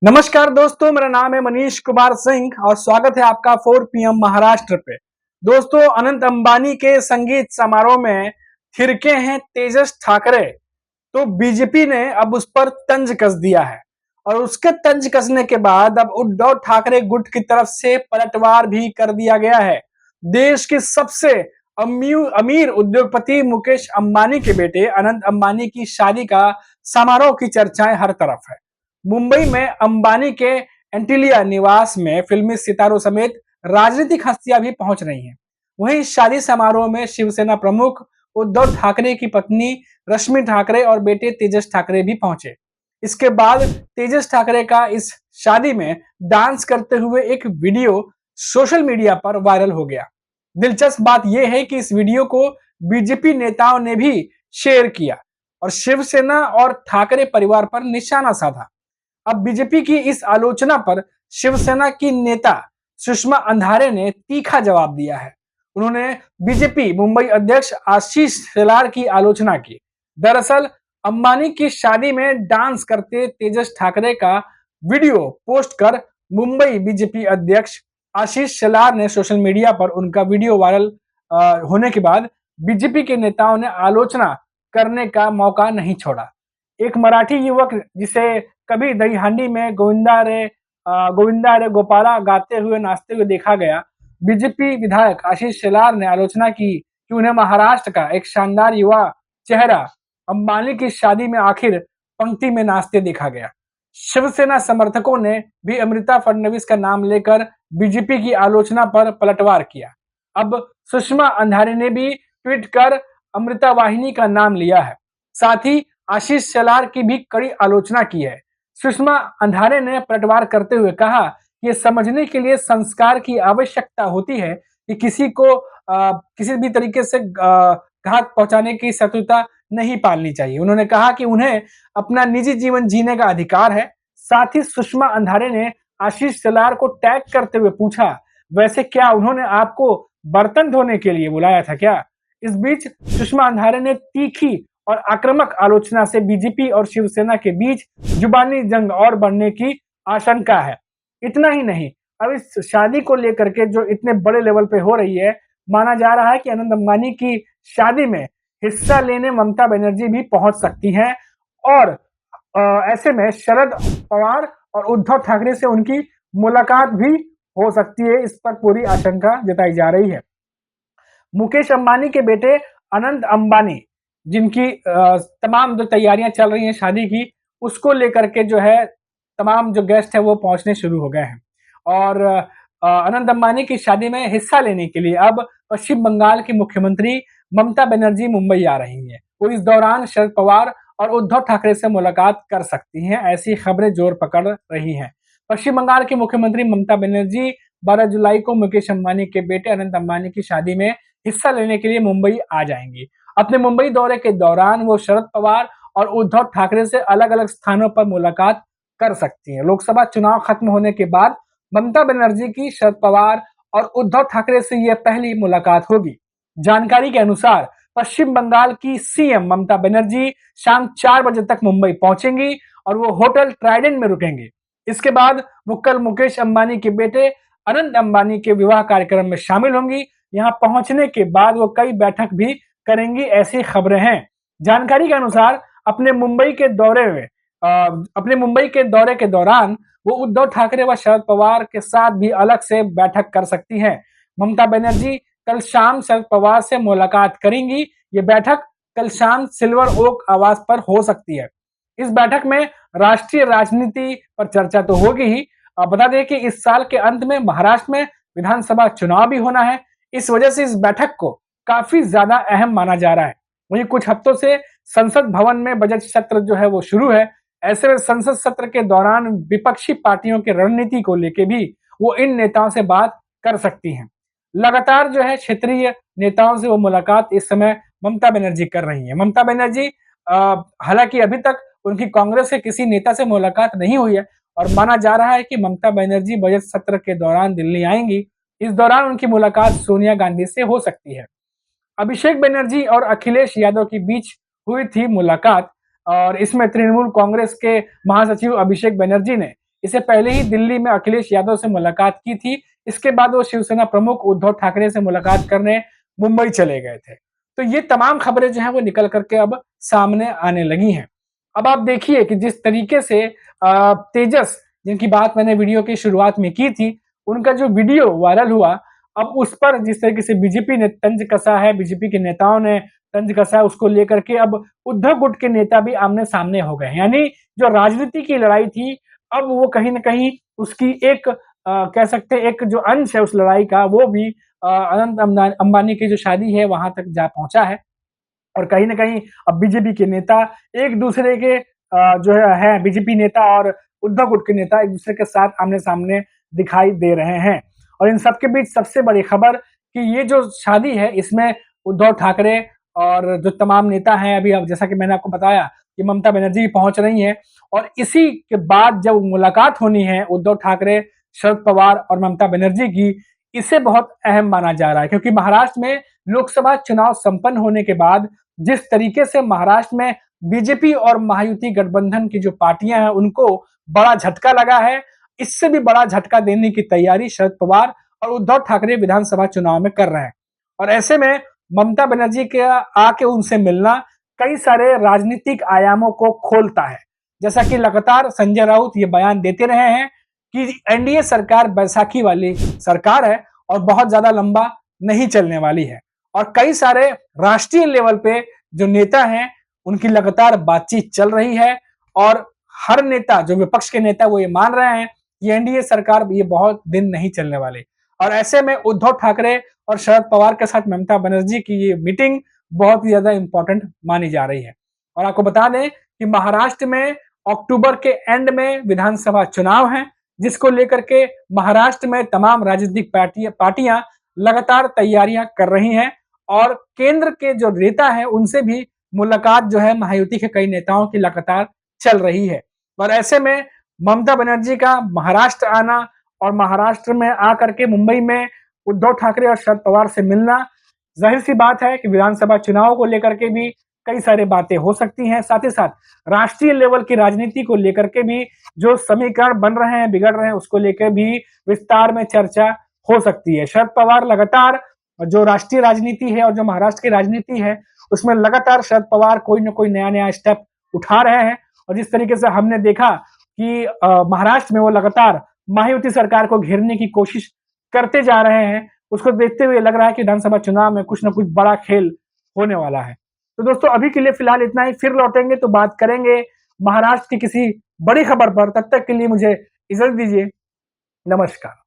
नमस्कार दोस्तों, मेरा नाम है मनीष कुमार सिंह और स्वागत है आपका 4 PM महाराष्ट्र पे। दोस्तों, अनंत अंबानी के संगीत समारोह में थिरके हैं तेजस ठाकरे, तो बीजेपी ने अब उस पर तंज कस दिया है और उसके तंज कसने के बाद अब उद्धव ठाकरे गुट की तरफ से पलटवार भी कर दिया गया है। देश के सबसे अमीर उद्योगपति मुकेश अंबानी के बेटे अनंत अंबानी की शादी का समारोह की चर्चाएं हर तरफ है। मुंबई में अंबानी के एंटिलिया निवास में फिल्मी सितारों समेत राजनीतिक हस्तियां भी पहुंच रही हैं। वहीं शादी समारोह में शिवसेना प्रमुख उद्धव ठाकरे की पत्नी रश्मि ठाकरे और बेटे तेजस ठाकरे भी पहुंचे। इसके बाद तेजस ठाकरे का इस शादी में डांस करते हुए एक वीडियो सोशल मीडिया पर वायरल हो गया। दिलचस्प बात यह है कि इस वीडियो को बीजेपी नेताओं ने भी शेयर किया और शिवसेना और ठाकरे परिवार पर निशाना साधा। अब बीजेपी की इस आलोचना पर शिवसेना की नेता सुषमा अंधारे ने तीखा जवाब दिया है। उन्होंने बीजेपी मुंबई अध्यक्ष आशीष शेलार की आलोचना की। दरअसल अंबानी की शादी में डांस करते तेजस ठाकरे का वीडियो पोस्ट कर मुंबई बीजेपी अध्यक्ष आशीष शेलार ने सोशल मीडिया पर उनका वीडियो वायरल होने के बाद बीजेपी के नेताओं ने आलोचना करने का मौका नहीं छोड़ा। एक मराठी युवक जिसे कभी दही हांडी में गोविंदा रे गोपाला गाते हुए नाचते हुए देखा गया, बीजेपी विधायक आशीष शेलार ने आलोचना की कि उन्हें महाराष्ट्र का एक शानदार युवा चेहरा अंबानी की शादी में आखिर पंक्ति में नाचते देखा गया। शिवसेना समर्थकों ने भी अमृता फडणवीस का नाम लेकर बीजेपी की आलोचना पर पलटवार किया। अब सुषमा अंधारे ने भी ट्वीट कर अमृता वाहिनी का नाम लिया है। साथ ही आशीष शेलार की भी कड़ी आलोचना की है। सुषमा अंधारे ने पलटवार करते हुए कहा कि ये समझने के लिए संस्कार की आवश्यकता होती है कि किसी को किसी भी तरीके से घात पहुंचाने की शत्रुता नहीं पालनी चाहिए। उन्होंने कहा कि उन्हें अपना निजी जीवन जीने का अधिकार है। साथ ही सुषमा अंधारे ने आशीष शेलार को टैग करते हुए पूछा, वैसे क्या उन्होंने आपको बर्तन धोने के लिए बुलाया था क्या? इस बीच सुषमा अंधारे ने तीखी और आक्रामक आलोचना से बीजेपी और शिवसेना के बीच जुबानी जंग और बढ़ने की आशंका है। इतना ही नहीं, अब इस शादी को लेकर के जो इतने बड़े लेवल पे हो रही है, माना जा रहा है कि अनंत अंबानी की शादी में हिस्सा लेने ममता बनर्जी भी पहुंच सकती हैं और ऐसे में शरद पवार और उद्धव ठाकरे से उनकी मुलाकात भी हो सकती है। इस पर पूरी आशंका जताई जा रही है। मुकेश अंबानी के बेटे अनंत अंबानी, जिनकी तमाम जो तैयारियां चल रही हैं शादी की, उसको लेकर के जो है तमाम जो गेस्ट है वो पहुंचने शुरू हो गए हैं और अनंत अंबानी की शादी में हिस्सा लेने के लिए अब पश्चिम बंगाल की मुख्यमंत्री ममता बनर्जी मुंबई आ रही हैं। वो इस दौरान शरद पवार और उद्धव ठाकरे से मुलाकात कर सकती हैं, ऐसी खबरें जोर पकड़ रही हैं। पश्चिम बंगाल की मुख्यमंत्री ममता बनर्जी 12 जुलाई को मुकेश अंबानी के बेटे अनंत अंबानी की शादी में हिस्सा लेने के लिए मुंबई आ जाएंगी। अपने मुंबई दौरे के दौरान वो शरद पवार और उद्धव ठाकरे से अलग अलग स्थानों पर मुलाकात कर सकती हैं। लोकसभा चुनाव खत्म होने के बाद ममता बनर्जी की शरद पवार और उद्धव ठाकरे से यह पहली मुलाकात होगी। जानकारी के अनुसार पश्चिम बंगाल की सीएम ममता बनर्जी शाम 4 बजे तक मुंबई पहुंचेंगी और वो होटल ट्राइडेंट में रुकेंगे। इसके बाद वो कल मुकेश अंबानी के बेटे अनंत अंबानी के विवाह कार्यक्रम में शामिल होंगी। यहाँ पहुंचने के बाद वो कई बैठक भी करेंगी, ऐसी खबरें हैं। जानकारी के अनुसार अपने मुंबई के दौरे के दौरान वो उद्धव ठाकरे व शरद पवार के साथ भी अलग से बैठक कर सकती हैं। ममता बनर्जी कल शाम शरद पवार से मुलाकात करेंगी। ये बैठक कल शाम सिल्वर ओक आवास पर हो सकती है। इस बैठक में राष्ट्रीय राजनीति पर चर्चा तो होगी ही। बता दें कि इस साल के अंत में महाराष्ट्र में विधानसभा चुनाव भी होना है। इस वजह से इस बैठक को काफी ज्यादा अहम माना जा रहा है। वहीं कुछ हफ्तों से संसद भवन में बजट सत्र जो है वो शुरू है। ऐसे में संसद सत्र के दौरान विपक्षी पार्टियों की रणनीति को लेकर भी वो इन नेताओं से बात कर सकती हैं। लगातार जो है क्षेत्रीय नेताओं से वो मुलाकात इस समय ममता बनर्जी कर रही है। ममता बनर्जी हालांकि अभी तक उनकी कांग्रेस के किसी नेता से मुलाकात नहीं हुई है और माना जा रहा है कि ममता बनर्जी बजट सत्र के दौरान दिल्ली आएंगी। इस दौरान उनकी मुलाकात सोनिया गांधी से हो सकती है। अभिषेक बनर्जी और अखिलेश यादव के बीच हुई थी मुलाकात और इसमें तृणमूल कांग्रेस के महासचिव अभिषेक बनर्जी ने इससे पहले ही दिल्ली में अखिलेश यादव से मुलाकात की थी। इसके बाद वो शिवसेना प्रमुख उद्धव ठाकरे से मुलाकात करने मुंबई चले गए थे। तो ये तमाम खबरें जो हैं वो निकल करके अब सामने आने लगी हैं। अब आप देखिए कि जिस तरीके से तेजस, जिनकी बात मैंने वीडियो की शुरुआत में की थी, उनका जो वीडियो वायरल हुआ, अब उस पर जिस तरीके से बीजेपी ने तंज कसा है, बीजेपी के नेताओं ने तंज कसा है, उसको लेकर के अब उद्धव गुट के नेता भी आमने-सामने हो गए हैं। यानी जो राजनीति की लड़ाई थी, अब वो कहीं न कहीं उसकी एक कह सकते हैं एक जो अंश है उस लड़ाई का, वो भी अनंत अंबानी की जो शादी है वहां तक जा पहुंचा है। और कहीं न कहीं अब बीजेपी के नेता एक दूसरे के जो है बीजेपी नेता और उद्धव गुट के नेता एक दूसरे के साथ आमने-सामने दिखाई दे रहे हैं। और इन सबके बीच सबसे बड़ी खबर कि ये जो शादी है इसमें उद्धव ठाकरे और जो तमाम नेता हैं, अभी अब जैसा कि मैंने आपको बताया कि ममता बनर्जी पहुंच रही हैं, और इसी के बाद जब मुलाकात होनी है उद्धव ठाकरे, शरद पवार और ममता बनर्जी की, इसे बहुत अहम माना जा रहा है। क्योंकि महाराष्ट्र में लोकसभा चुनाव संपन्न होने के बाद जिस तरीके से महाराष्ट्र में बीजेपी और महायुति गठबंधन की जो पार्टियां हैं उनको बड़ा झटका लगा है, इससे भी बड़ा झटका देने की तैयारी शरद पवार और उद्धव ठाकरे विधानसभा चुनाव में कर रहे हैं। और ऐसे में ममता बनर्जी के आके उनसे मिलना कई सारे राजनीतिक आयामों को खोलता है। जैसा कि लगातार संजय राउत ये बयान देते रहे हैं कि एनडीए सरकार बैसाखी वाली सरकार है और बहुत ज्यादा लंबा नहीं चलने वाली है। और कई सारे राष्ट्रीय लेवल पे जो नेता हैं उनकी लगातार बातचीत चल रही है, और हर नेता जो विपक्ष के नेता वो ये मान रहे हैं कि एनडीए सरकार ये बहुत दिन नहीं चलने वाली। और ऐसे में उद्धव ठाकरे और शरद पवार के साथ ममता बनर्जी की ये मीटिंग बहुत ही ज्यादा इंपॉर्टेंट मानी जा रही है। और आपको बता दें कि महाराष्ट्र में अक्टूबर के एंड में विधानसभा चुनाव है, जिसको लेकर के महाराष्ट्र में तमाम राजनीतिक पार्टियां लगातार तैयारियां कर रही हैं, और केंद्र के जो नेता है उनसे भी मुलाकात जो है महायुति के कई नेताओं की लगातार चल रही है। और ऐसे में ममता बनर्जी का महाराष्ट्र आना और महाराष्ट्र में आकर के मुंबई में उद्धव ठाकरे और शरद पवार से मिलना, जाहिर सी बात है कि विधानसभा चुनाव को लेकर के भी कई सारी बातें हो सकती हैं। साथ ही साथ राष्ट्रीय लेवल की राजनीति को लेकर के भी जो समीकरण बन रहे हैं, बिगड़ रहे हैं, उसको लेकर भी विस्तार में चर्चा हो सकती है। शरद पवार लगातार जो राष्ट्रीय राजनीति है और जो महाराष्ट्र की राजनीति है उसमें लगातार शरद पवार कोई ना कोई नया नया स्टेप उठा रहे हैं। और जिस तरीके से हमने देखा कि महाराष्ट्र में वो लगातार महायुति सरकार को घेरने की कोशिश करते जा रहे हैं, उसको देखते हुए लग रहा है कि विधानसभा चुनाव में कुछ ना कुछ बड़ा खेल होने वाला है। तो दोस्तों अभी के लिए फिलहाल इतना ही, फिर लौटेंगे तो बात करेंगे महाराष्ट्र की किसी बड़ी खबर पर। तब तक के लिए मुझे इजाजत दीजिए। नमस्कार।